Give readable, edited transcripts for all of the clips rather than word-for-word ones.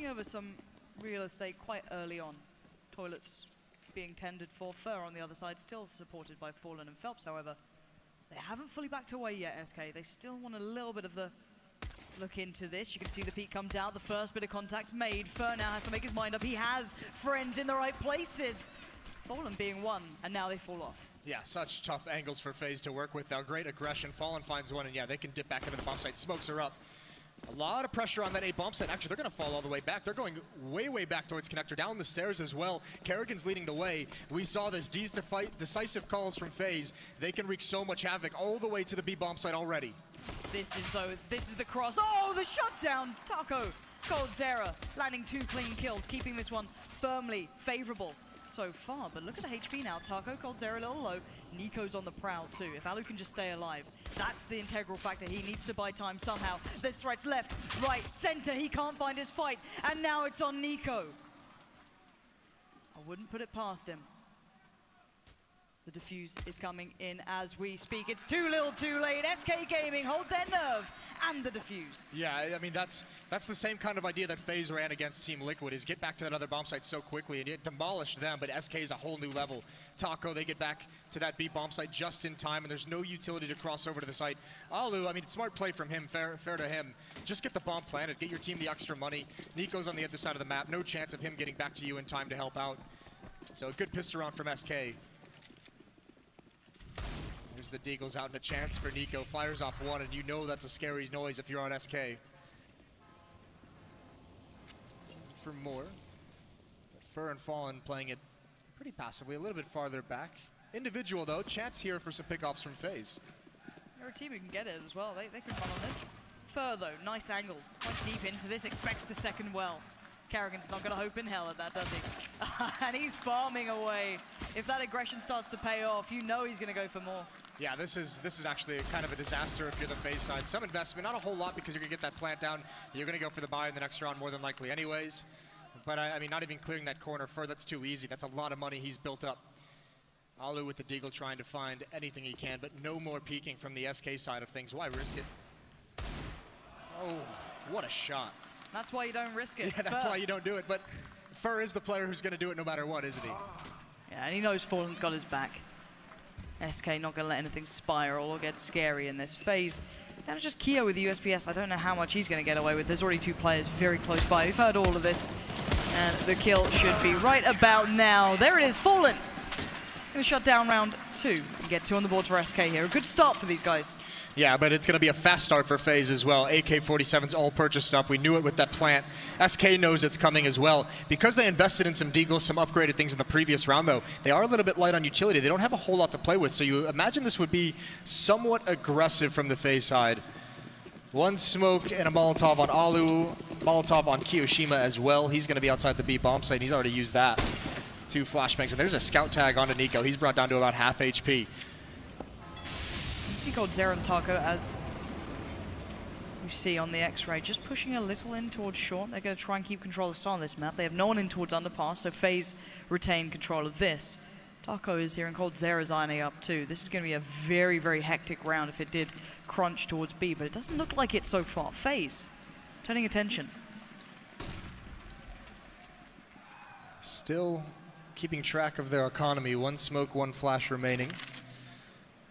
taking over some real estate quite early on. Toilets being tended for. Fur on the other side, still supported by Fallen and Phelps, however. They haven't fully backed away yet, SK. They still want a little bit of the look into this. You can see the peak comes out, the first bit of contact's made. Fur now has to make his mind up. He has friends in the right places. Fallen being one, and now they fall off. Yeah, such tough angles for FaZe to work with now. Great aggression. Fallen finds one, and yeah, they can dip back into the bomb site. Smokes are up. A lot of pressure on that A bomb site. Actually, they're going to fall all the way back. They're going way, way back towards connector, down the stairs as well. Kerrigan's leading the way. We saw this decisive calls from FaZe. They can wreak so much havoc all the way to the B bomb site already. This is the cross. Oh, the shutdown. Taco, coldzera, landing 2 clean kills, keeping this one firmly favorable so far. But look at the HP now. Taco, coldzera a little low. Nico's on the prowl too. If Alu can just stay alive, that's the integral factor. He needs to buy time somehow. There's threats left, right, center. He can't find his fight. And now it's on Nico. I wouldn't put it past him. The defuse is coming in as we speak. It's too little too late. SK Gaming hold their nerve and the defuse. Yeah, I mean, that's the same kind of idea that FaZe ran against Team Liquid, is get back to that other bomb site so quickly, and it demolished them, but SK is a whole new level. Taco, they get back to that B bomb site just in time, and there's no utility to cross over to the site. Alu, I mean, smart play from him, fair to him. Just get the bomb planted, get your team the extra money. Nico's on the other side of the map, no chance of him getting back to you in time to help out. So a good pistol round from SK. There's the Deagles out, and a chance for Nico. Fires off one, and you know that's a scary noise if you're on SK. For more. But Fur and Fallen playing it pretty passively, a little bit farther back. Individual, though. Chance here for some pickoffs from FaZe. They're a team who can get it as well. They can run on this. Fur, though, nice angle. Quite deep into this, expects the second well. Kerrigan's not going to hope in hell at that, does he? And he's farming away. If that aggression starts to pay off, you know he's going to go for more. Yeah, this is actually kind of a disaster if you're the FaZe side. Some investment, not a whole lot, because you're going to get that plant down. You're going to go for the buy in the next round more than likely anyways. But I mean, not even clearing that corner Fur, that's too easy. That's a lot of money he's built up. Alu with the Deagle trying to find anything he can, but no more peeking from the SK side of things. Why risk it? Oh, what a shot. That's why you don't risk it. Yeah, that's why you don't do it. But Fur is the player who's going to do it no matter what, isn't he? Yeah, and he knows Fallen's got his back. SK not going to let anything spiral or get scary in this phase. Now just Keo with the USPS. I don't know how much he's going to get away with. There's already 2 players very close by. We've heard all of this. And the kill should be right about now. There it is, Fallen. Going to shut down round 2 and get 2 on the board for SK here. A good start for these guys. Yeah, but it's going to be a fast start for FaZe as well. AK-47's all purchased up. We knew it with that plant. SK knows it's coming as well. Because they invested in some Deagles, some upgraded things in the previous round, though, they are a little bit light on utility. They don't have a whole lot to play with, so you imagine this would be somewhat aggressive from the FaZe side. 1 smoke and a Molotov on Alu, Molotov on Kiyoshima as well. He's going to be outside the B bomb site, and he's already used that. 2 flashbangs, and there's a scout tag onto Nico. He's brought down to about half HP. You see coldzera and Taco as we see on the X-ray, just pushing a little in towards short. They're going to try and keep control of Star on this map. They have no one in towards underpass, so FaZe retain control of this. Taco is here and coldzera's ironing up too. This is going to be a very, very hectic round if it did crunch towards B, but it doesn't look like it so far. FaZe turning attention. Still keeping track of their economy. 1 smoke, 1 flash remaining.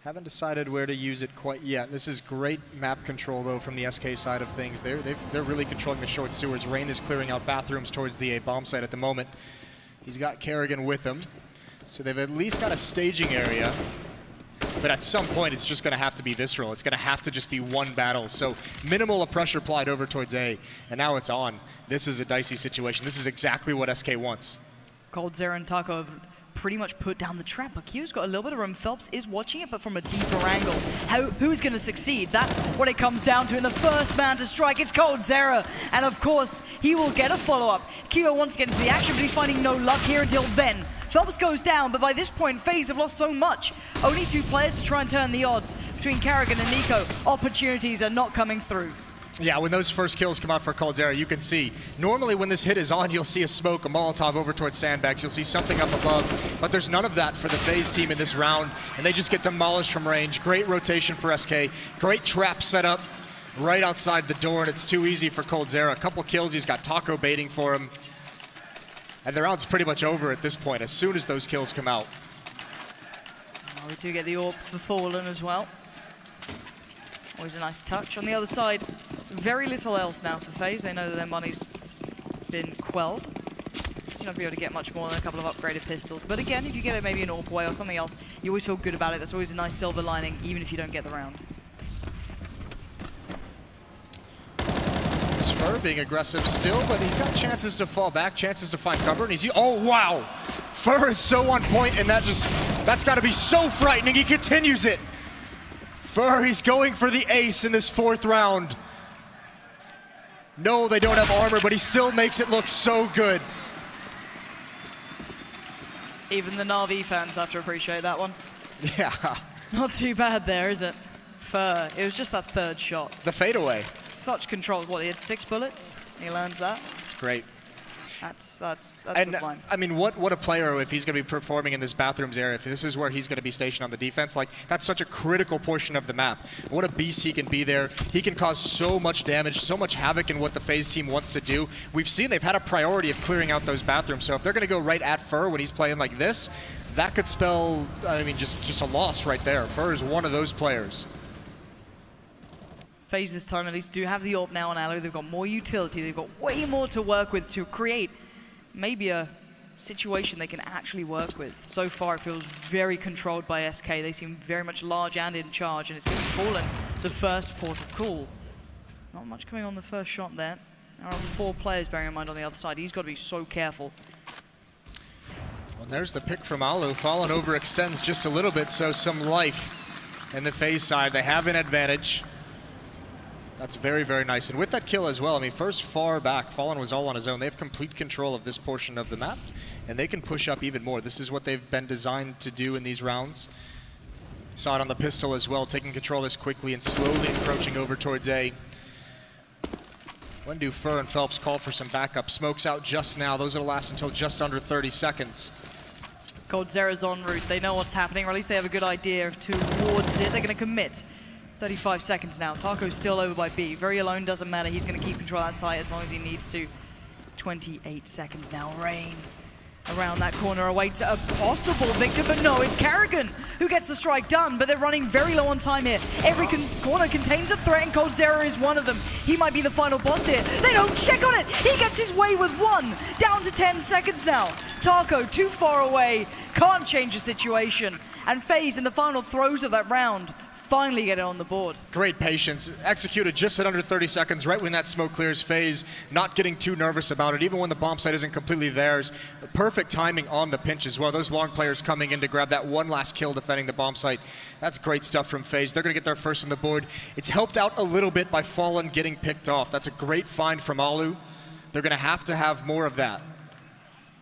Haven't decided where to use it quite yet. This is great map control, though, from the SK side of things. They're really controlling the short sewers. Rain is clearing out bathrooms towards the A bomb site at the moment. He's got Kerrigan with him. So they've at least got a staging area. But at some point, it's just going to have to be visceral. It's going to have to just be 1 battle. So minimal pressure applied over towards A. And now it's on. This is a dicey situation. This is exactly what SK wants. coldzera and Taco have pretty much put down the trap, but Q's got a little bit of room. Phelps is watching it, but from a deeper angle. Who's going to succeed? That's what it comes down to. And the first man to strike, it's coldzera. And of course, he will get a follow-up. Keo wants to get into the action, but he's finding no luck here until then. Phelps goes down, but by this point, FaZe have lost so much. Only 2 players to try and turn the odds between Kerrigan and Nico. Opportunities are not coming through. Yeah, when those first kills come out for coldzera, you can see. Normally when this hit is on, you'll see a smoke, a Molotov over towards sandbags. You'll see something up above, but there's none of that for the FaZe team in this round, and they just get demolished from range. Great rotation for SK. Great trap setup. right outside the door, and it's too easy for coldzera. A couple kills, he's got Taco baiting for him. And the round's pretty much over at this point, as soon as those kills come out. Oh, we do get the AWP for Fallen as well. Always a nice touch. On the other side, very little else now for FaZe. They know that their money's been quelled. You're not going to be able to get much more than a couple of upgraded pistols. But again, if you get it maybe an AWP away or something else, you always feel good about it. That's always a nice silver lining, even if you don't get the round. Fer being aggressive still, but he's got chances to fall back, chances to find cover, and he's... Oh, wow! Fer is so on point, and that's got to be so frightening. He continues it. Fer, he's going for the ace in this 4th round. No, they don't have armor, but he still makes it look so good. Even the Na'Vi fans have to appreciate that one. Yeah. Not too bad there, is it? Fer, it was just that 3rd shot. The fadeaway. Such control. What, he had 6 bullets? He lands that. It's great. That's sublime. I mean, what a player, if he's going to be performing in this bathrooms area, if this is where he's going to be stationed on the defense, like, that's such a critical portion of the map. What a beast he can be there. He can cause so much damage, so much havoc in what the FaZe team wants to do. We've seen they've had a priority of clearing out those bathrooms, so if they're going to go right at Fer when he's playing like this, that could spell, I mean, just a loss right there. Fer is one of those players. FaZe this time at least do have the AWP now on Allo. They've got more utility. They've got way more to work with to create maybe a situation they can actually work with. So far, it feels very controlled by SK. They seem very much large and in charge, and it's going to Fallen the first port of call. Not much coming on the first shot there. There are 4 players, bearing in mind, on the other side. He's got to be so careful. Well, there's the pick from Alu. Fallen overextends just a little bit, so some life in the FaZe side. They have an advantage. That's very, very nice. And with that kill as well, I mean, first far back, Fallen was all on his own. They have complete control of this portion of the map, and they can push up even more. This is what they've been designed to do in these rounds. Saw it on the pistol as well, taking control this quickly and slowly encroaching over towards A. When do Fer and Phelps call for some backup? Smokes out just now. Those will last until just under 30 seconds. coldzera's en route. They know what's happening, or at least they have a good idea towards it. They're going to commit. 35 seconds now. Taco's still over by B. Very alone, doesn't matter. He's going to keep control of that site as long as he needs to. 28 seconds now. Rain around that corner awaits a possible victor, but no, it's Karrigan who gets the strike done, but they're running very low on time here. Every corner contains a threat, and coldzera is one of them. He might be the final boss here. They don't check on it. He gets his way with 1. Down to 10 seconds now. Taco too far away. Can't change the situation. And FaZe in the final throes of that round finally get it on the board. Great patience. Executed just at under 30 seconds, right when that smoke clears. FaZe not getting too nervous about it, even when the bomb site isn't completely theirs. Perfect timing on the pinch as well. Those long players coming in to grab that one last kill defending the bomb site. That's great stuff from FaZe. They're going to get their first on the board. It's helped out a little bit by Fallen getting picked off. That's a great find from Alu. They're going to have more of that.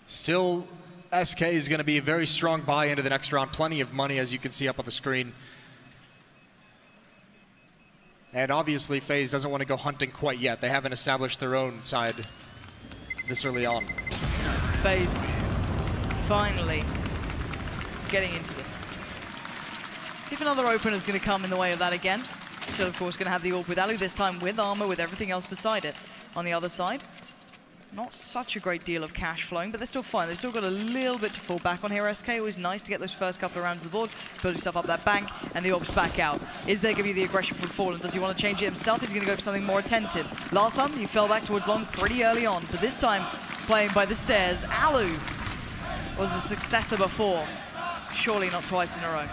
Still, SK is going to be a very strong buy into the next round. Plenty of money, as you can see up on the screen. And obviously, FaZe doesn't want to go hunting quite yet. They haven't established their own side this early on. FaZe finally getting into this. See if another opener is going to come in the way of that again. Still, of course, going to have the AWP with Alu, this time with armor, with everything else beside it. On the other side, not such a great deal of cash flowing, but they're still fine. They've still got a little bit to fall back on here. SK, always nice to get those first couple of rounds of the board, build yourself up that bank, and the AWP's back out. Is there going to be the aggression from Fallen? Does he want to change it himself? Is he going to go for something more attentive? Last time, he fell back towards long pretty early on, but this time, playing by the stairs. Alu was the successor before. Surely not twice in a row.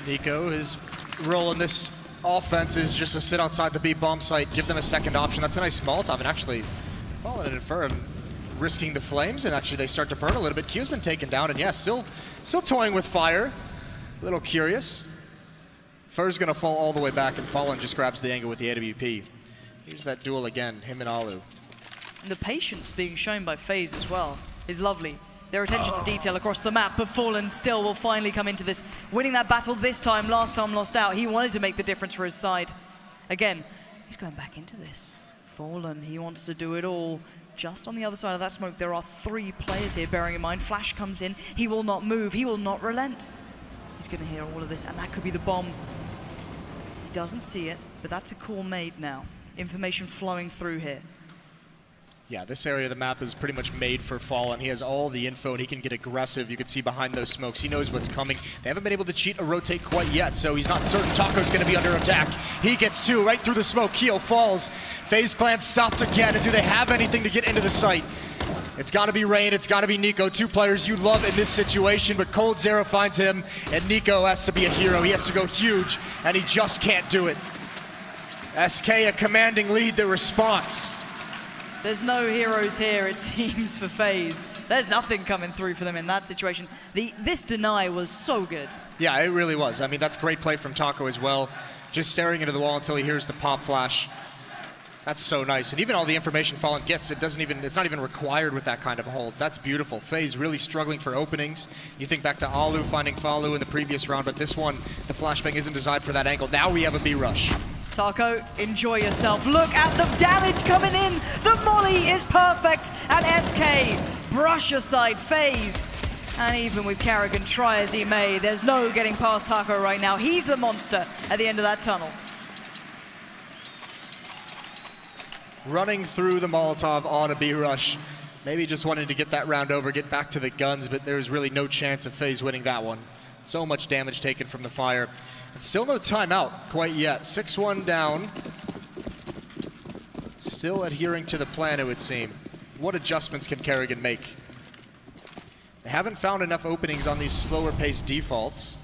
Nico, his role in this offense is just to sit outside the B bomb site, give them a second option. That's a nice Molotov, and actually Fallen and Infer risking the flames, and actually they start to burn a little bit. Q's been taken down, and yeah, still toying with fire. A little curious. Fer's gonna fall all the way back, and Fallen just grabs the angle with the AWP. Here's that duel again, him and Alu. And the patience being shown by FaZe as well is lovely. Their attention to detail across the map, but Fallen still will finally come into this, winning that battle this time. Last time lost out. He wanted to make the difference for his side. Again, he's going back into this. Fallen, he wants to do it all. just on the other side of that smoke, there are 3 players here, bearing in mind. Flash comes in, he will not move, he will not relent. He's gonna hear all of this, and that could be the bomb. He doesn't see it, but that's a call made now. Information flowing through here. Yeah, this area of the map is pretty much made for Fallen. He has all the info and he can get aggressive. You can see behind those smokes. He knows what's coming. They haven't been able to cheat or rotate quite yet, so he's not certain Taco's going to be under attack. He gets 2 right through the smoke. Keo falls. FaZe Clan stopped again. And do they have anything to get into the site? It's got to be Rain. It's got to be Nico. 2 players you love in this situation, but coldzera finds him, and Nico has to be a hero. He has to go huge, and he just can't do it. SK a commanding lead. The response. There's no heroes here, it seems, for FaZe. There's nothing coming through for them in that situation. This deny was so good. Yeah, it really was. I mean, that's great play from Taco as well. Just staring into the wall until he hears the pop flash. That's so nice. And even all the information Fallen gets, it's not even required with that kind of a hold. That's beautiful. FaZe really struggling for openings. You think back to Alu finding Falu in the previous round, but this one, the flashbang isn't designed for that angle. Now we have a B rush. Taco, enjoy yourself. Look at the damage coming in. The molly is perfect. And SK brush aside FaZe. And even with Karrigan, try as he may, there's no getting past Taco right now. He's the monster at the end of that tunnel. Running through the Molotov on a B rush. Maybe just wanted to get that round over, get back to the guns, but there's really no chance of FaZe winning that one. So much damage taken from the fire. And still no timeout quite yet. 6-1 down. Still adhering to the plan, it would seem. What adjustments can Karrigan make? They haven't found enough openings on these slower paced defaults.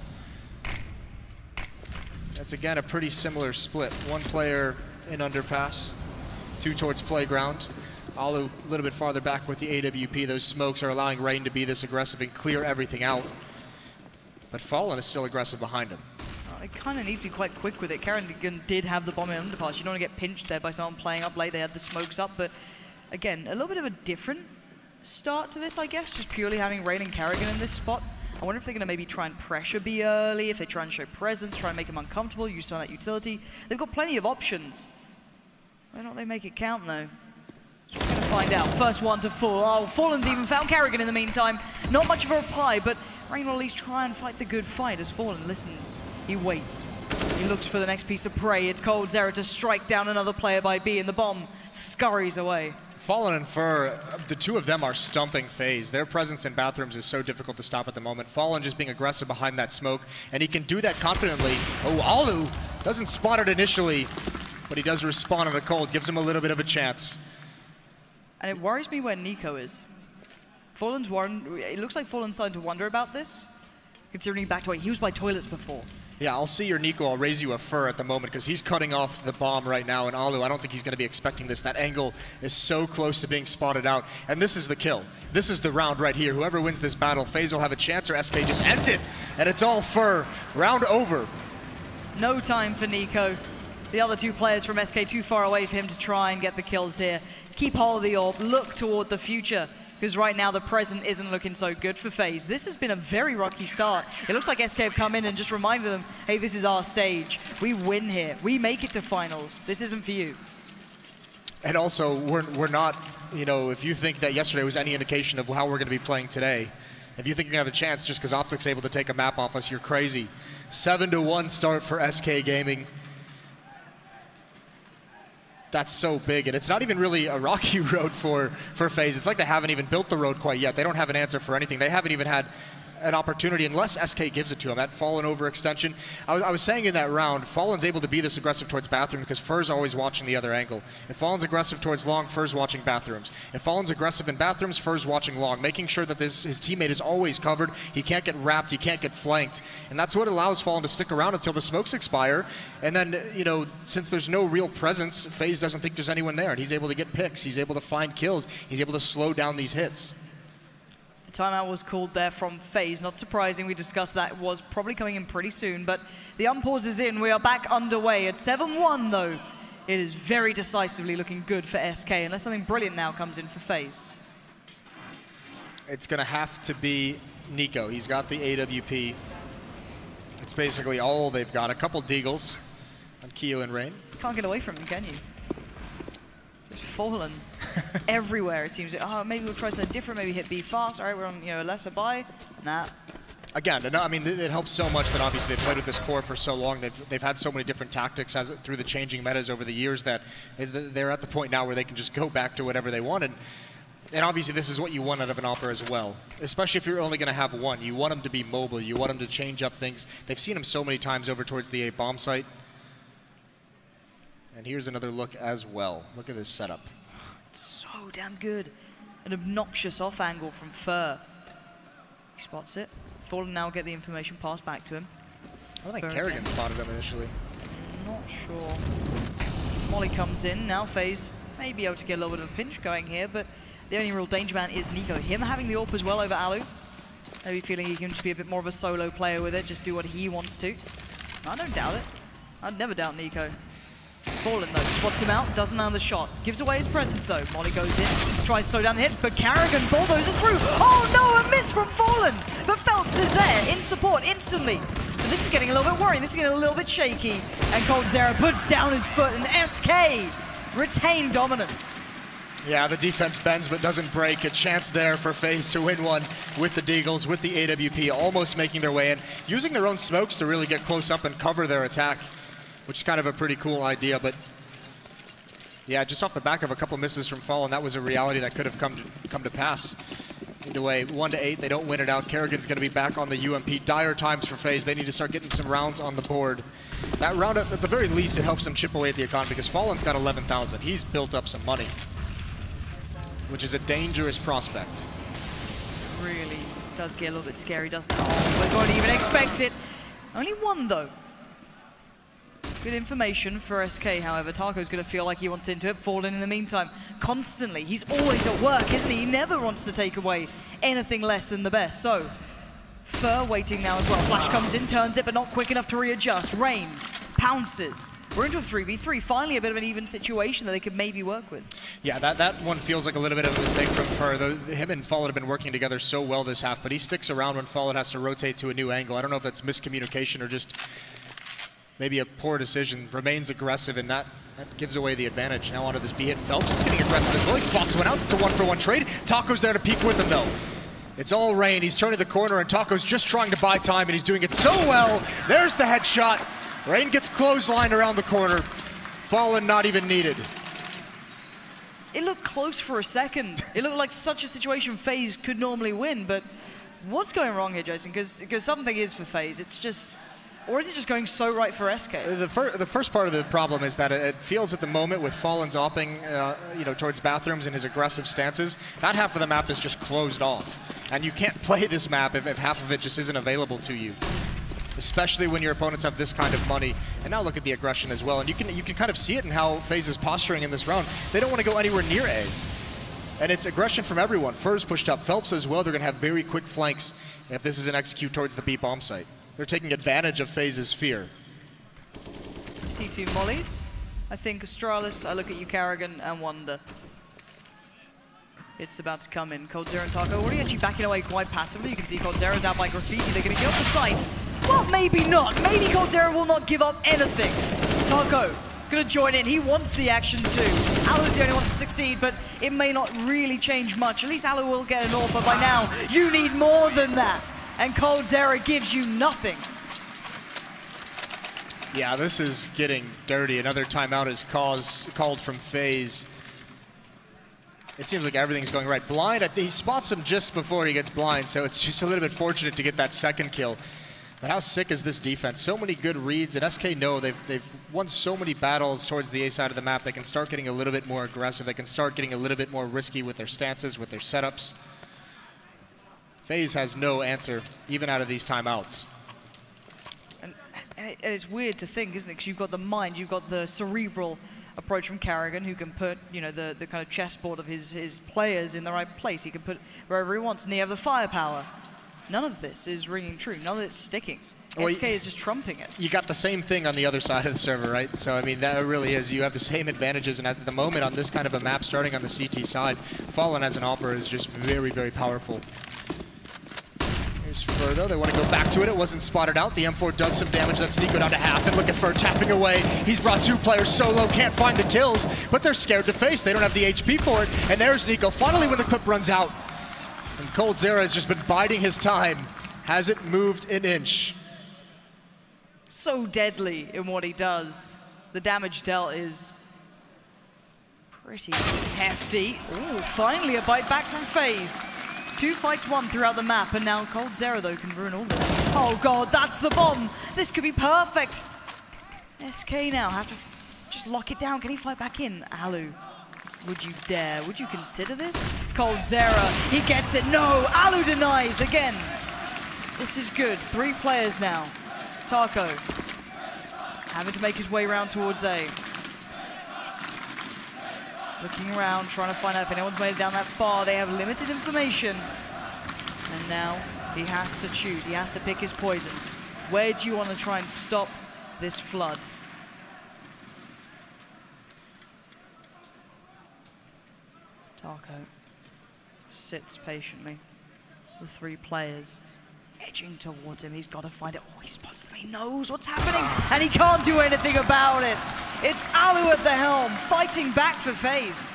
That's again a pretty similar split. 1 player in underpass, 2 towards playground. Alu a little bit farther back with the AWP. Those smokes are allowing Rain to be this aggressive and clear everything out. But Fallen is still aggressive behind him. They kind of need to be quite quick with it. Karrigan did have the bomb in underpass. You don't want to get pinched there by someone playing up late. They had the smokes up, but again, a little bit of a different start to this, I guess, just purely having Rain and Karrigan in this spot. I wonder if they're going to maybe try and pressure B early, if they try and show presence, try and make him uncomfortable, use some of that utility. They've got plenty of options. Why don't they make it count, though? So we're going to find out. First one to fall. Oh, Fallen's even found Karrigan in the meantime. Not much of a reply, but Rain will at least try and fight the good fight as Fallen listens. He waits. He looks for the next piece of prey. It's coldzera to strike down another player by B, and the bomb scurries away. Fallen and Fur, the 2 of them are stumping FaZe. Their presence in bathrooms is so difficult to stop at the moment. Fallen just being aggressive behind that smoke, and he can do that confidently. Oh, Alu doesn't spot it initially, but he does respond on the cold, gives him a little bit of a chance. And it worries me where Nico is. It looks like Fallen's starting to wonder about this, considering back to he was by toilets before. Yeah, I'll see your Nico. I'll raise you a Fur at the moment because he's cutting off the bomb right now. And Alu, I don't think he's going to be expecting this. That angle is so close to being spotted out. And this is the kill. This is the round right here. Whoever wins this battle, FaZe will have a chance or SK just ends it. And it's all Fur. Round over. No time for Nico. The other 2 players from SK too far away for him to try and get the kills here. Keep hold of the orb. Look toward the future. Because right now the present isn't looking so good for FaZe. This has been a very rocky start. It looks like SK have come in and just reminded them, hey, this is our stage. We win here. We make it to finals. This isn't for you. And also, we're not, you know, if you think that yesterday was any indication of how we're going to be playing today, if you think you're going to have a chance just because Optic's able to take a map off us, you're crazy. 7-1 start for SK Gaming. That's so big, and it's not even really a rocky road for FaZe. It's like they haven't even built the road quite yet. They don't have an answer for anything. They haven't even had an opportunity unless SK gives it to him. That Fallen overextension. I was saying in that round, Fallen's able to be this aggressive towards bathroom because Fur's always watching the other angle. If Fallen's aggressive towards long, Fur's watching bathrooms. If Fallen's aggressive in bathrooms, Fur's watching long, making sure that his teammate is always covered. He can't get wrapped, he can't get flanked. And that's what allows Fallen to stick around until the smokes expire. And then, you know, since there's no real presence, FaZe doesn't think there's anyone there. And he's able to get picks, he's able to find kills, he's able to slow down these hits. The timeout was called there from FaZe. Not surprising, we discussed that was probably coming in pretty soon, but the unpause is in. We are back underway at 7-1 though. It is very decisively looking good for SK, unless something brilliant now comes in for FaZe. It's gonna have to be Nico. He's got the AWP. It's basically all they've got. A couple deagles on Keo and Rain. Can't get away from him, can you? Just Fallen. everywhere. It seems. Oh, maybe we'll try something different. Maybe hit B fast. All right, we're on a lesser buy. Nah. Again, I mean, it helps so much that obviously they've played with this core for so long. They've had so many different tactics through the changing metas over the years that they're at the point now where they can just go back to whatever they wanted. And obviously this is what you want out of an Opera as well, especially if you're only going to have one. You want them to be mobile. You want them to change up things. They've seen them so many times over towards the A bomb site. And here's another look as well. Look at this setup. It's so damn good. An obnoxious off angle from Fur. He spots it. Fallen now get the information passed back to him. I don't think Kerrigan spotted him initially. Not sure. Molly comes in. Now FaZe may be able to get a little bit of a pinch going here, but the only real danger man is Nico. Him having the AWP as well over Alu. Maybe feeling he can just be a bit more of a solo player with it, just do what he wants to. I don't doubt it. I'd never doubt Nico. Fallen though, spots him out, doesn't land the shot. Gives away his presence though. Molly goes in, tries to slow down the hit, but Kerrigan bulldozes through. Oh no, a miss from Fallen! But Phelps is there, in support, instantly. And this is getting a little bit worrying, this is getting a little bit shaky. And coldzera puts down his foot, and SK retain dominance. Yeah, the defense bends but doesn't break. A chance there for FaZe to win one with the Deagles, with the AWP, almost making their way in. Using their own smokes to really get close up and cover their attack, which is kind of a pretty cool idea. But yeah, just off the back of a couple misses from Fallen, that was a reality that could have come to pass. Either way, 1-8, they don't win it out. Kerrigan's going to be back on the UMP. Dire times for FaZe. They need to start getting some rounds on the board. That round, at the very least, it helps them chip away at the economy because Fallen's got 11,000. He's built up some money, which is a dangerous prospect. Really does get a little bit scary, doesn't it? Oh, we're going to even expect it. Only one, though. Good information for SK, however. Taco's going to feel like he wants into it. Fallen in the meantime, constantly. He's always at work, isn't he? He never wants to take away anything less than the best. So, Fur waiting now as well. Flash comes in, turns it, but not quick enough to readjust. Rain pounces. We're into a 3v3. Finally, a bit of an even situation that they could maybe work with. Yeah, that one feels like a little bit of a mistake from Fur. Him and Fallen have been working together so well this half, but he sticks around when Fallen has to rotate to a new angle. I don't know if that's miscommunication or just maybe a poor decision. Remains aggressive, and that gives away the advantage. Now onto this B hit. Phelps is getting aggressive as well. He spots one out. It's a 1-for-1 trade. Taco's there to peek with him, though. It's all Rain. He's turning the corner, and Taco's just trying to buy time, and he's doing it so well. There's the headshot. Rain gets clotheslined around the corner. Fallen not even needed. It looked close for a second. It looked like such a situation FaZe could normally win, but what's going wrong here, Jason? Because something is for FaZe. It's just... Or is it just going so right for SK? The first part of the problem is that it feels at the moment with Fallen's opping towards bathrooms and his aggressive stances, that half of the map is just closed off. And you can't play this map if half of it just isn't available to you. Especially when your opponents have this kind of money. And now look at the aggression as well. And you can kind of see it in how FaZe is posturing in this round. They don't want to go anywhere near A. And it's aggression from everyone. Fur's pushed up. Phelps as well. They're going to have very quick flanks if this is an execute towards the B bomb site. They're taking advantage of FaZe's fear. I see two mollies. I think Astralis, I look at you, Kerrigan, and wonder. It's about to come in. coldzera and Taco already actually backing away quite passively. You can see coldzera's out by Graffiti. They're going to get off the site. Well, maybe not. Maybe coldzera will not give up anything. Taco going to join in. He wants the action too. Alu's the only one to succeed, but it may not really change much. At least Alu will get an AWP, but by now, you need more than that. And coldzera gives you nothing. Yeah, this is getting dirty. Another timeout is called from FaZe. It seems like everything's going right. Blind, he spots him just before he gets blind, so it's just a little bit fortunate to get that second kill. But how sick is this defense? So many good reads, and SK know they've won so many battles towards the A side of the map. They can start getting a little bit more aggressive. They can start getting a little bit more risky with their stances, with their setups. FaZe has no answer, even out of these timeouts. And it's weird to think, isn't it? Because you've got the mind, you've got the cerebral approach from Kerrigan, who can put, the kind of chessboard of his players in the right place. He can put wherever he wants, and they have the firepower. None of this is ringing true. None of it's sticking. Well, SK is just trumping it. You got the same thing on the other side of the server, right? So, I mean, that really is. You have the same advantages, and at the moment on this kind of a map, starting on the CT side, Fallen as an Opera is just very, very powerful. Here's Fur though, they want to go back to it. It wasn't spotted out. The M4 does some damage. That's Nico down to half. And look at Fur tapping away. He's brought 2 players solo, can't find the kills, but they're scared to face. They don't have the HP for it. And there's Nico finally when the clip runs out. And coldzera has just been biding his time. Hasn't moved an inch. So deadly in what he does. The damage dealt is pretty hefty. Ooh, finally a bite back from FaZe. 2 fights won throughout the map, and now coldzera though can ruin all this. Oh god, that's the bomb! This could be perfect! SK now have to just lock it down. Can he fight back in? Alu, would you dare? Would you consider this? coldzera, he gets it. No, Alu denies again. This is good. 3 players now. Taco having to make his way around towards A. Looking around, trying to find out if anyone's made it down that far. They have limited information. And now he has to choose. He has to pick his poison. Where do you want to try and stop this flood? Taco sits patiently. The 3 players edging towards him. He's got to find it. Oh, he spots them. He knows what's happening, and he can't do anything about it. It's Alu at the helm, fighting back for FaZe.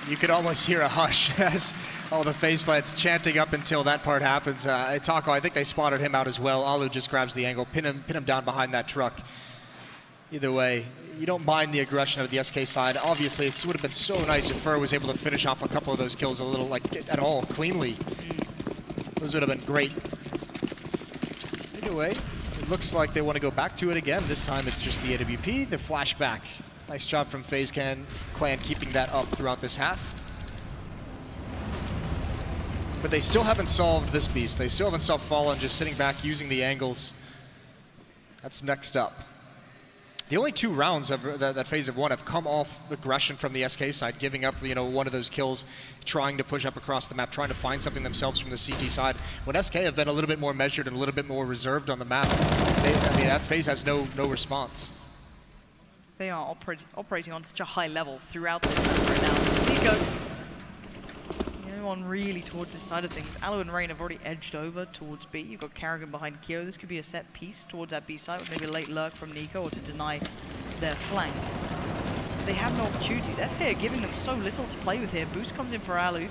You could almost hear a hush as all the FaZe fans chanting up until that part happens. Taco, I think they spotted him out as well. Alu just grabs the angle, pin him down behind that truck. Either way, you don't mind the aggression of the SK side. Obviously, it would have been so nice if Fur was able to finish off a couple of those kills a little, like, at all, cleanly. Those would have been great. Either way, it looks like they want to go back to it again. This time it's just the AWP, the flashback. Nice job from FaZe Clan keeping that up throughout this half. But they still haven't solved this beast. They still haven't solved Fallen, just sitting back, using the angles. That's next up. The only 2 rounds that FaZe have won have come off aggression from the SK side, giving up, you know, one of those kills, trying to push up across the map, trying to find something themselves from the CT side. When SK have been a little bit more measured and a little bit more reserved on the map, that FaZe has no response. They are operating on such a high level throughout this map right now. Nico, the only one really towards this side of things. Alu and Rain have already edged over towards B. You've got Karrigan behind Kyo. This could be a set piece towards that B side with maybe a late lurk from Nico or to deny their flank. They have no opportunities. SK are giving them so little to play with here. Boost comes in for Alu.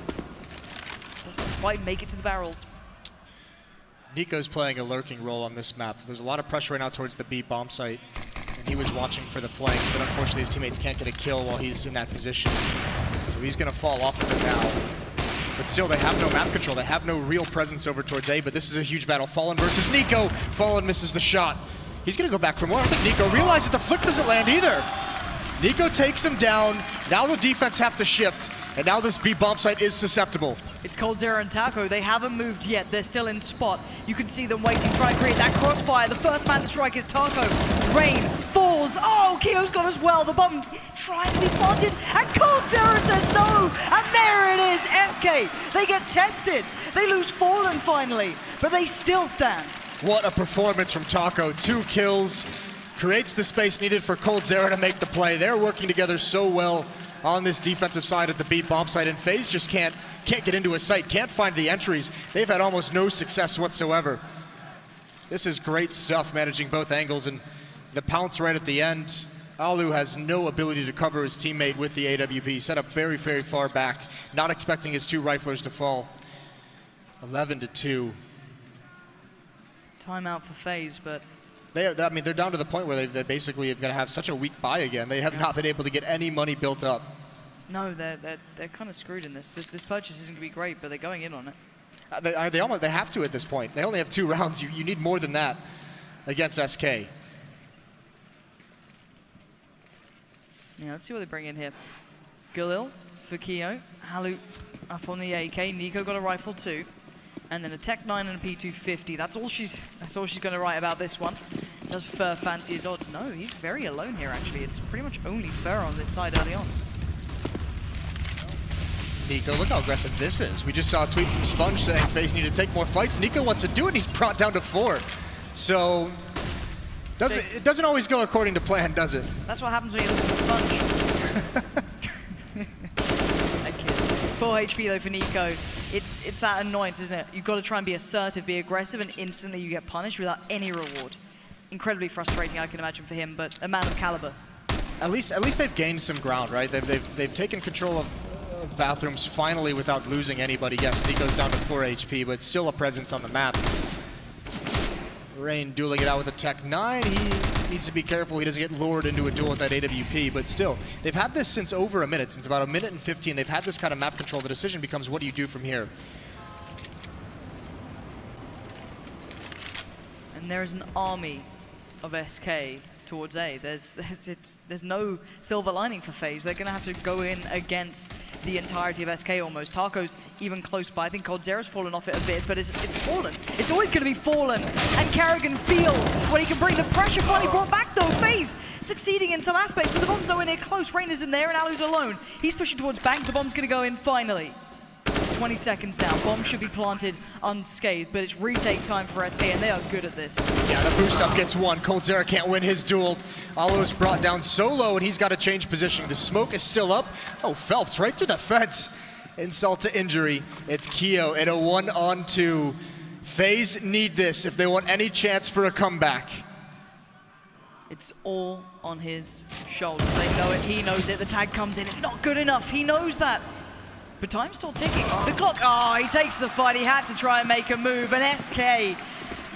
Doesn't quite make it to the barrels. Nico's playing a lurking role on this map. There's a lot of pressure right now towards the B bomb site. And he was watching for the flanks, but unfortunately his teammates can't get a kill while he's in that position. So he's going to fall off of it now. But still, they have no map control. They have no real presence over towards A, but this is a huge battle. Fallen versus Nico. Fallen misses the shot. He's going to go back for more. I don't think Nico realizes the flick doesn't land either. Nico takes him down. Now the defense have to shift, and now this B bomb site is susceptible. It's coldzera and Taco. They haven't moved yet. They're still in spot. You can see them waiting, try and create that crossfire. The first man to strike is Taco. Rain falls. Oh, Kyo's gone as well. The bomb trying to be planted, and coldzera says no. And there it is, SK. They get tested. They lose Fallen finally, but they still stand. What a performance from Taco. 2 kills. Creates the space needed for coldzera to make the play. They're working together so well on this defensive side at the B bomb site, and FaZe just can't get into a site, can't find the entries. They've had almost no success whatsoever. This is great stuff, managing both angles, and the pounce right at the end. Alu has no ability to cover his teammate with the AWP, set up very, very far back, not expecting his 2 riflers to fall. 11-2. Timeout for FaZe, but they're down to the point where they basically have got to have such a weak buy again. They have not been able to get any money built up. No, they're kind of screwed in this. This purchase isn't going to be great, but they're going in on it. They have to at this point. They only have 2 rounds. You need more than that against SK. Yeah, let's see what they bring in here. Galil for Kyo. Alu up on the AK. Nico got a rifle too. And then a Tech 9 and a P250. That's all she's going to write about this one. Does Fur fancy his odds? No, he's very alone here actually. It's pretty much only Fur on this side early on. Nico, look how aggressive this is. We just saw a tweet from Sponge saying FaZe need to take more fights. Nico wants to do it, he's brought down to 4. So, it doesn't always go according to plan, does it? That's what happens when you listen to Sponge. I kid. 4 HP though for Nico. it's that annoyance, isn't it? You've got to try and be assertive, be aggressive, and instantly you get punished without any reward. Incredibly frustrating, I can imagine, for him, but a man of caliber. At least they've gained some ground, right? They've taken control of bathrooms finally without losing anybody. Yes, Nico's down to 4 HP, but still a presence on the map. Rain dueling it out with a Tech 9. He needs to be careful he doesn't get lured into a duel with that AWP, but still, they've had this since over a minute, since about 1:15. They've had this kind of map control. The decision becomes, what do you do from here? And there is an army of SK towards A. There's no silver lining for FaZe. They're going to have to go in against the entirety of SK almost. Taco's even close by. I think Coldzera's fallen off it a bit, but it's fallen. It's always going to be fallen. And Kerrigan feels when he can bring the pressure finally brought back though. FaZe succeeding in some aspects, but the bomb's nowhere near close. Rain is in there and Alu's alone. He's pushing towards bank. The bomb's going to go in finally. 20 seconds now. Bomb should be planted unscathed, but it's retake time for SK, and they are good at this. Yeah, the boost up gets one. Coldzera can't win his duel. Alu's brought down solo, and he's got to change position. The smoke is still up. Oh, Phelps right through the fence. Insult to injury. It's Keo in a 1-on-2. FaZe need this if they want any chance for a comeback. It's all on his shoulders. They know it. He knows it. The tag comes in. It's not good enough. He knows that. But time's still ticking. The clock, oh, he takes the fight. He had to try and make a move. And SK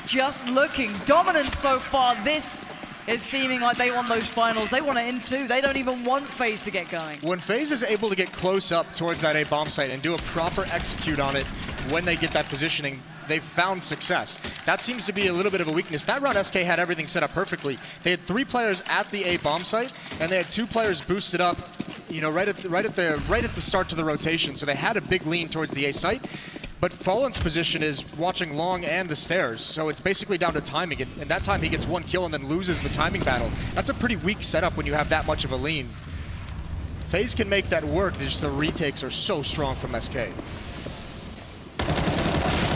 just looking dominant so far. This is seeming like they want those finals. They want it in too. They don't even want FaZe to get going. When FaZe is able to get close up towards that A bomb site and do a proper execute on it when they get that positioning, they've found success. That seems to be a little bit of a weakness. That round, SK had everything set up perfectly. They had 3 players at the A bomb site, and they had 2 players boosted up, you know, right at the start to the rotation. So they had a big lean towards the A site. But Fallen's position is watching long and the stairs, so it's basically down to timing. And that time he gets 1 kill and then loses the timing battle. That's a pretty weak setup when you have that much of a lean. FaZe can make that work, just the retakes are so strong from SK.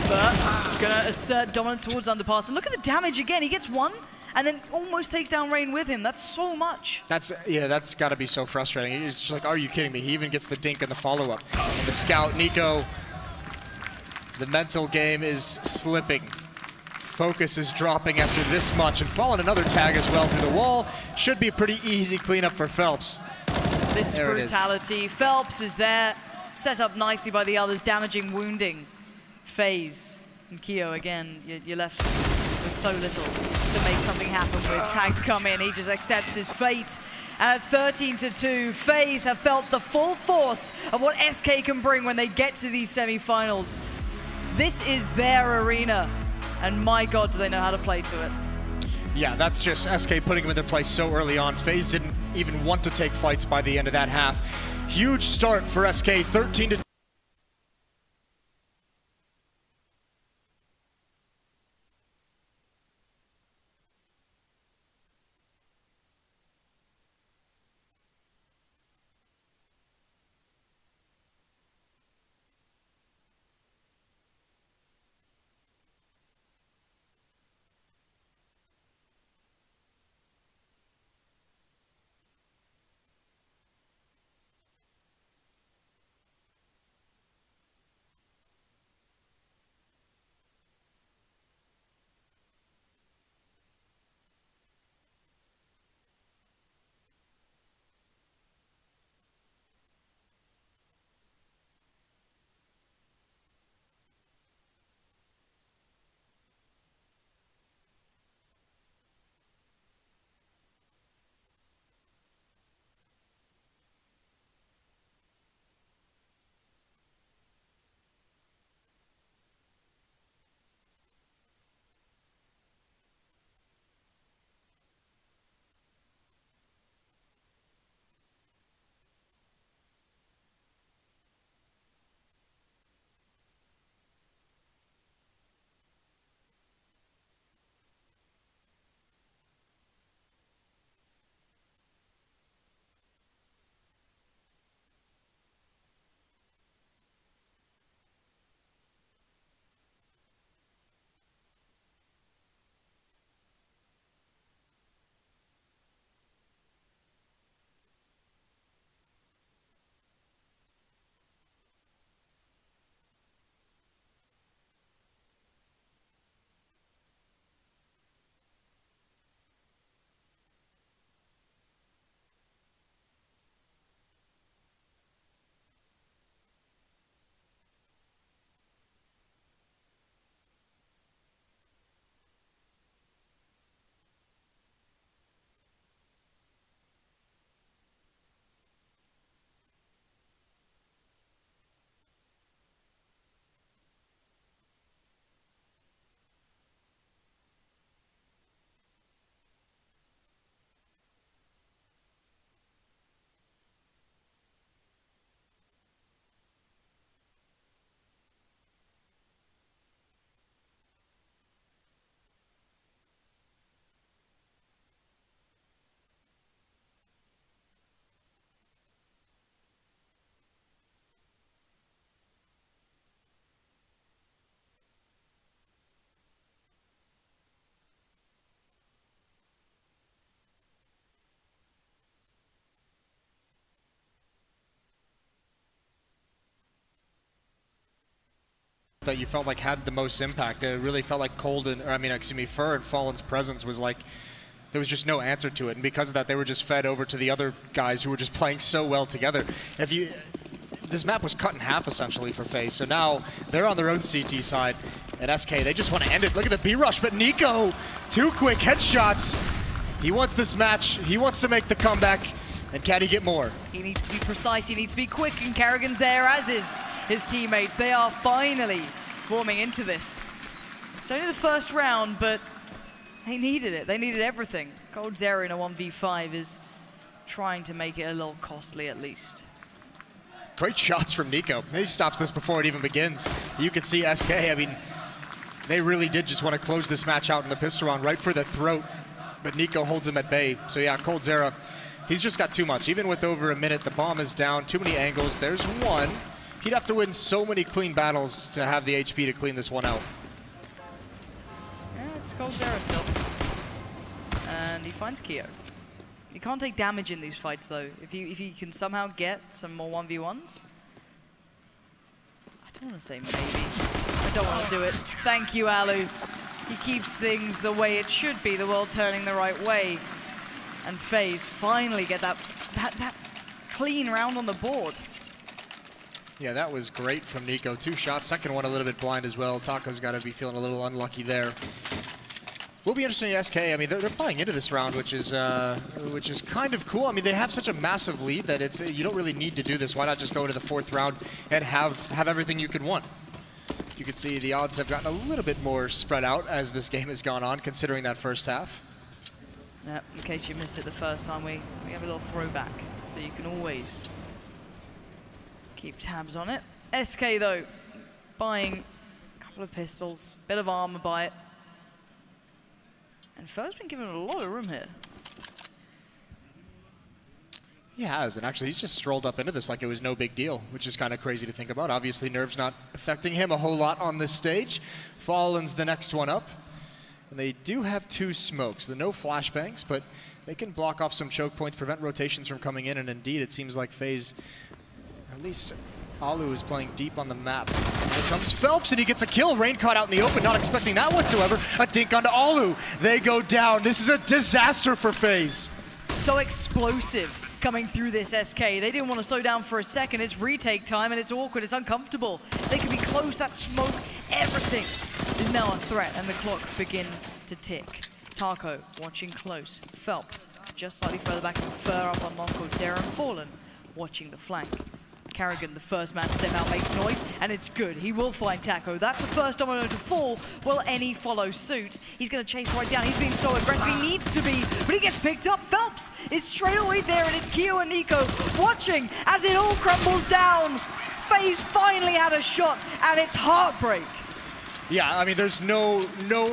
But gonna assert dominance towards underpass. And look at the damage again. He gets 1 and then almost takes down Rain with him. That's so much. That's got to be so frustrating. It's just like, are you kidding me? He even gets the dink in the follow-up. And the scout, Nico, the mental game is slipping. Focus is dropping after this much. And Fallen another tag as well through the wall. Should be a pretty easy cleanup for Phelps. This is brutality. Phelps is there, set up nicely by the others, damaging, wounding FaZe. And Keo, again, you're left with so little to make something happen with. Tags come in, he just accepts his fate. And at 13-2, FaZe have felt the full force of what SK can bring when they get to these semifinals. This is their arena, and my God, do they know how to play to it. Yeah, that's just SK putting them in their place so early on. FaZe didn't even want to take fights by the end of that half. Huge start for SK, 13-2. that you felt like had the most impact. It really felt like Fer and Fallen's presence was like, there was just no answer to it. And because of that, they were just fed over to the other guys who were just playing so well together. This map was cut in half essentially for FaZe. So now they're on their own CT side. And SK, they just want to end it. Look at the B rush, but Nico, 2 quick headshots. He wants this match. He wants to make the comeback. And can he get more? He needs to be precise, he needs to be quick, and Kerrigan's there, as is his teammates. They are finally warming into this. It's only the first round, but they needed it. They needed everything. coldzera in a 1v5 is trying to make it a little costly at least. Great shots from Nico. He stops this before it even begins. You can see SK, I mean, they really did just want to close this match out in the pistol round right for the throat, but Nico holds him at bay. So yeah, coldzera, he's just got too much. Even with over a minute, the bomb is down, too many angles. There's one. He'd have to win so many clean battles to have the HP to clean this one out. Yeah, it's coldzera still. And he finds Keo. You can't take damage in these fights though. If you can somehow get some more 1v1s. I don't want to say maybe. I don't want to do it. Thank you, Alu. He keeps things the way it should be, the world turning the right way. And FaZe finally get that clean round on the board. Yeah, that was great from Nico. 2 shots, second one a little bit blind as well. Taco's got to be feeling a little unlucky there. Will be interesting to SK. I mean, they're playing into this round, which is kind of cool. I mean, they have such a massive lead that you don't really need to do this. Why not just go into the 4th round and have everything you could want? You can see the odds have gotten a little bit more spread out as this game has gone on, considering that first half. Yep, in case you missed it the first time, we have a little throwback, so you can always keep tabs on it. SK, though, buying a couple of pistols, bit of armor by it. And Fer's been given a lot of room here. He has, and actually he's just strolled up into this like it was no big deal, which is kind of crazy to think about. Obviously, nerves not affecting him a whole lot on this stage. Fallen's the next one up. And they do have 2 smokes. There are no flashbangs, but they can block off some choke points, prevent rotations from coming in, and indeed it seems like FaZe, at least Alu is playing deep on the map. Here comes Phelps, and he gets a kill. Rain caught out in the open, not expecting that whatsoever. A dink onto Alu. They go down. This is a disaster for FaZe. So explosive coming through this SK. They didn't want to slow down for a second. It's retake time, and it's awkward. It's uncomfortable. They can be close. That smoke, everything is now a threat, and the clock begins to tick. Taco watching close. Phelps just slightly further back, and Fer up on long coldzera, and Fallen watching the flank. Kerrigan, the first man to step out, makes noise, and it's good. He will find Taco. That's the first domino to fall. Will any follow suit? He's going to chase right down. He's being so aggressive. He needs to be, but he gets picked up. Phelps is straight away there, and it's Keo and Nico watching as it all crumbles down. FaZe finally had a shot, and it's heartbreak. Yeah, I mean, there's no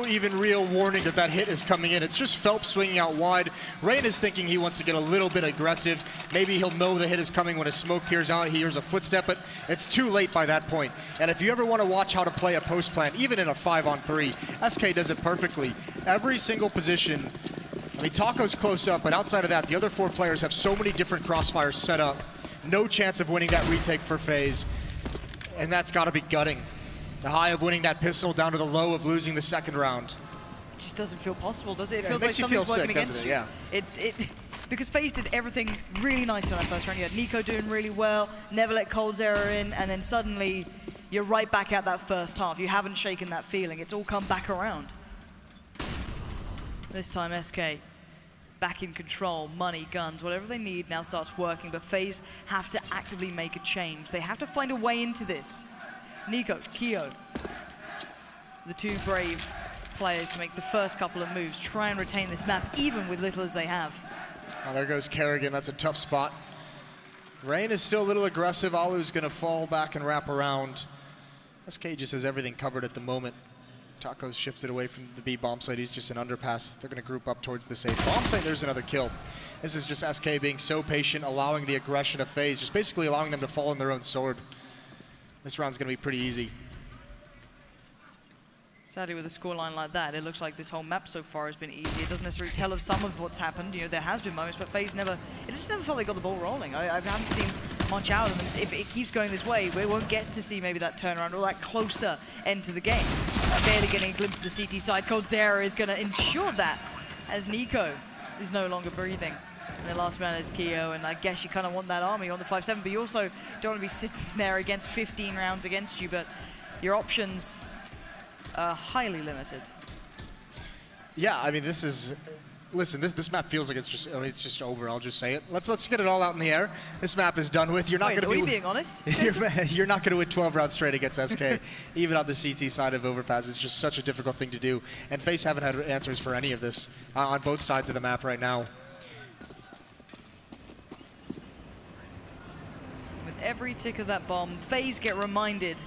even real warning that hit is coming in. It's just Phelps swinging out wide. Rain is thinking he wants to get a little bit aggressive. Maybe he'll know the hit is coming when a smoke peers out. He hears a footstep, but it's too late by that point. And if you ever want to watch how to play a post plant, even in a 5-on-3, SK does it perfectly. Every single position. I mean, Taco's close up, but outside of that, the other 4 players have so many different crossfires set up. No chance of winning that retake for FaZe. And that's got to be gutting. The high of winning that pistol down to the low of losing the 2nd round. It just doesn't feel possible, does it? It yeah, feels it like something's working against you. Yeah. Because FaZe did everything really nice on that first round. You had Nico doing really well, never let coldzera in, and then suddenly you're right back at that first half. You haven't shaken that feeling. It's all come back around. This time SK back in control, money, guns, whatever they need now starts working, but FaZe have to actively make a change. They have to find a way into this. Nico, Keo, the 2 brave players to make the first couple of moves, try and retain this map, even with little as they have. Oh, there goes Kerrigan. That's a tough spot. Rain is still a little aggressive. Alu's going to fall back and wrap around. SK just has everything covered at the moment. Taco's shifted away from the B bomb site. He's just an underpass. They're going to group up towards the safe bomb site. There's another kill. This is just SK being so patient, allowing the aggression of FaZe, just basically allowing them to fall on their own sword. This round's going to be pretty easy. Sadly, with a scoreline like that, it looks like this whole map so far has been easy. It doesn't necessarily tell of some of what's happened. You know, there has been moments, but FaZe never, it just never felt they got the ball rolling. I haven't seen get much out of them. And if it keeps going this way, we won't get to see maybe that turnaround or that closer end to the game. Barely getting a glimpse of the CT side. coldzera is going to ensure that as Nico is no longer breathing. And the last man is Keo, and I guess you kind of want that army on the 5-7, but you also don't want to be sitting there against 15 rounds against you, but your options are highly limited. Yeah, I mean, this is... Listen, this map feels like it's just over. I'll just say it. Let's get it all out in the air. This map is done with. You're not going to be. Are we being honest? You're not going to win 12 rounds straight against SK, even on the CT side of Overpass. It's just such a difficult thing to do. And FaZe haven't had answers for any of this on both sides of the map right now. With every tick of that bomb, FaZe get reminded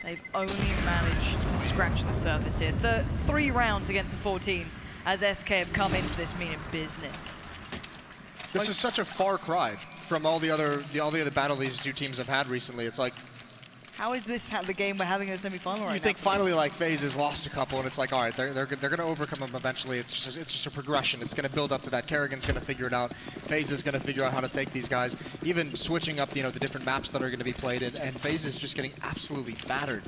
they've only managed to scratch the surface here. 3 rounds against the 14. As SK have come into this meaning business. This is such a far cry from all the other battle these two teams have had recently. It's like, how is this the game we're having in the semifinal right now? You think finally like FaZe has lost a couple, and it's like, all right, they're going to overcome them eventually. It's just a progression. It's going to build up to that. Kerrigan's going to figure it out. FaZe is going to figure out how to take these guys, even switching up the different maps that are going to be played, and FaZe is just getting absolutely battered.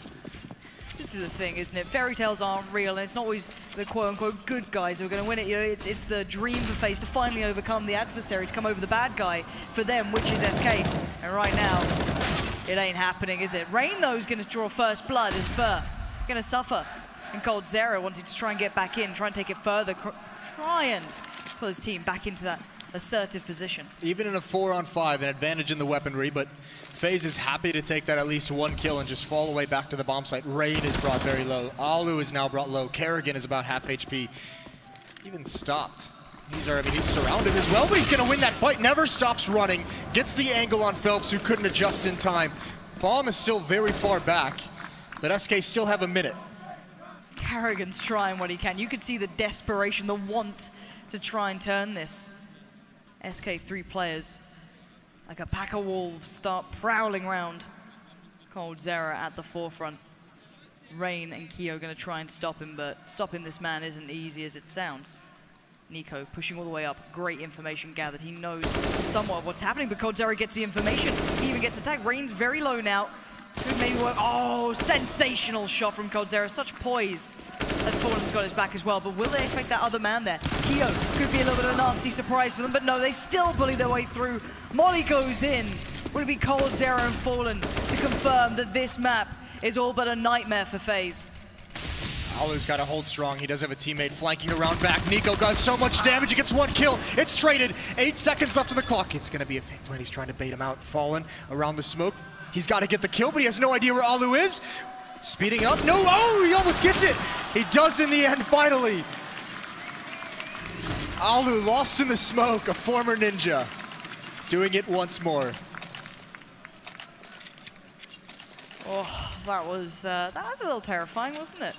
This is the thing, isn't it? Fairy tales aren't real, and it's not always the quote-unquote good guys who are going to win it. It's the dream for FaZe to finally overcome the adversary, to come over the bad guy for them, which is SK. And right now, it ain't happening, is it? Rain, though, is going to draw first blood as Fur. Going to suffer. And coldzera wanting to try and get back in, try and take it further, try and pull his team back into that assertive position. Even in a 4-on-5, an advantage in the weaponry, but FaZe is happy to take that at least 1 kill and just fall away back to the bomb site. Rain is brought very low. Alu is now brought low. Kerrigan is about half HP. Even stopped. He's surrounded as well, but he's going to win that fight. Never stops running. Gets the angle on Phelps, who couldn't adjust in time. Bomb is still very far back, but SK still have a minute. Kerrigan's trying what he can. You could see the desperation, the want to try and turn this. SK 3 players, like a pack of wolves, start prowling around. coldzera at the forefront. Rain and Keo going to try and stop him, but stopping this man isn't easy as it sounds. Nico pushing all the way up. Great information gathered. He knows somewhat of what's happening, but coldzera gets the information. He even gets attacked. Rain's very low now. Could maybe work. Oh, sensational shot from coldzera. Such poise. As Fallen's got his back as well, but will they expect that other man there? Keo could be a little bit of a nasty surprise for them, but no, they still bully their way through. Molly goes in. Will it be coldzera and Fallen to confirm that this map is all but a nightmare for FaZe? Alu's got to hold strong. He does have a teammate flanking around back. Nico does so much damage. He gets 1 kill. It's traded. 8 seconds left on the clock. It's going to be a fake plan. He's trying to bait him out. Fallen around the smoke. He's got to get the kill, but he has no idea where Alu is. Speeding up. No. Oh, he almost gets it. He does in the end, finally. Alu lost in the smoke. A former ninja. Doing it once more. Oh, that was a little terrifying, wasn't it?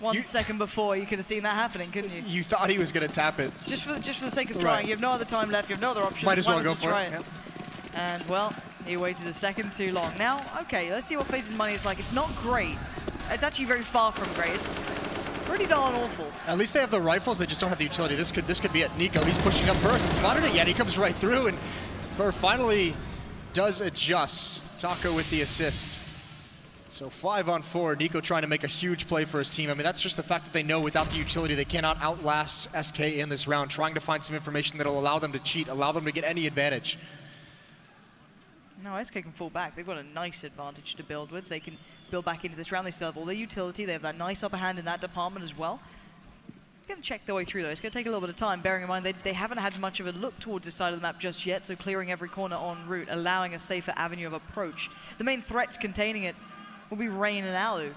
1 second before, you could have seen that happening, couldn't you? You thought he was going to tap it. Just for the sake of trying. Right. You have no other time left. You have no other option. Might as well go for it. Yeah. And, well, he waited a second too long. Now, okay, let's see what FaZe's money is like. It's not great. It's actually very far from great. It's pretty darn awful. At least they have the rifles. They just don't have the utility. This could be it. Nico, he's pushing up first and spotted it. Yeah, he comes right through, and Fur finally does adjust. Taco with the assist. So 5-on-4, Nico trying to make a huge play for his team. I mean, that's just the fact that they know without the utility, they cannot outlast SK in this round, trying to find some information that'll allow them to cheat, allow them to get any advantage. No, SK can fall back. They've got a nice advantage to build with. They can build back into this round. They still have all their utility. They have that nice upper hand in that department as well. They're going to check their way through, though. It's going to take a little bit of time, bearing in mind they haven't had much of a look towards this side of the map just yet, so clearing every corner en route, allowing a safer avenue of approach. The main threats containing it will be Rain and Alu.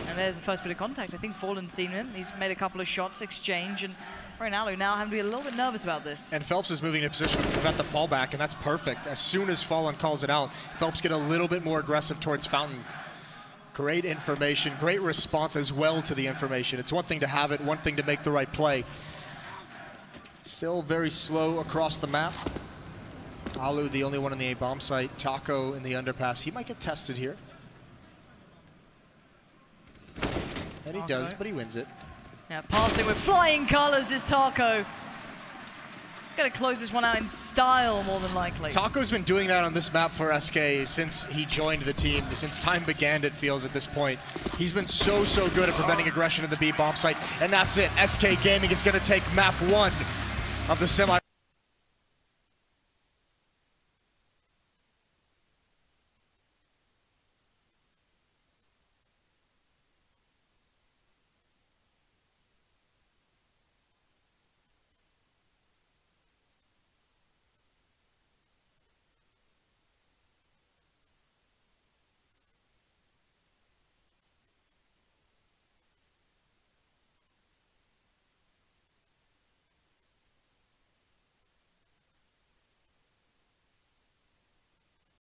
And there's the first bit of contact. I think Fallen's seen him. He's made a couple of shots, exchange, and Rain and Alu now having to be a little bit nervous about this. And Phelps is moving in a position to prevent the fallback, and that's perfect. As soon as Fallen calls it out, Phelps get a little bit more aggressive towards Fountain. Great information, great response as well to the information. It's one thing to have it, one thing to make the right play. Still very slow across the map. Alu, the only one on the A-bomb site. Taco in the underpass. He might get tested here. And he does, but he wins it. Yeah, passing with flying colors is Taco. Gonna close this one out in style, more than likely. Taco's been doing that on this map for SK since he joined the team, since time began, it feels at this point. He's been so good at preventing aggression in the B bomb site, and that's it. SK Gaming is gonna take map 1 of the semi.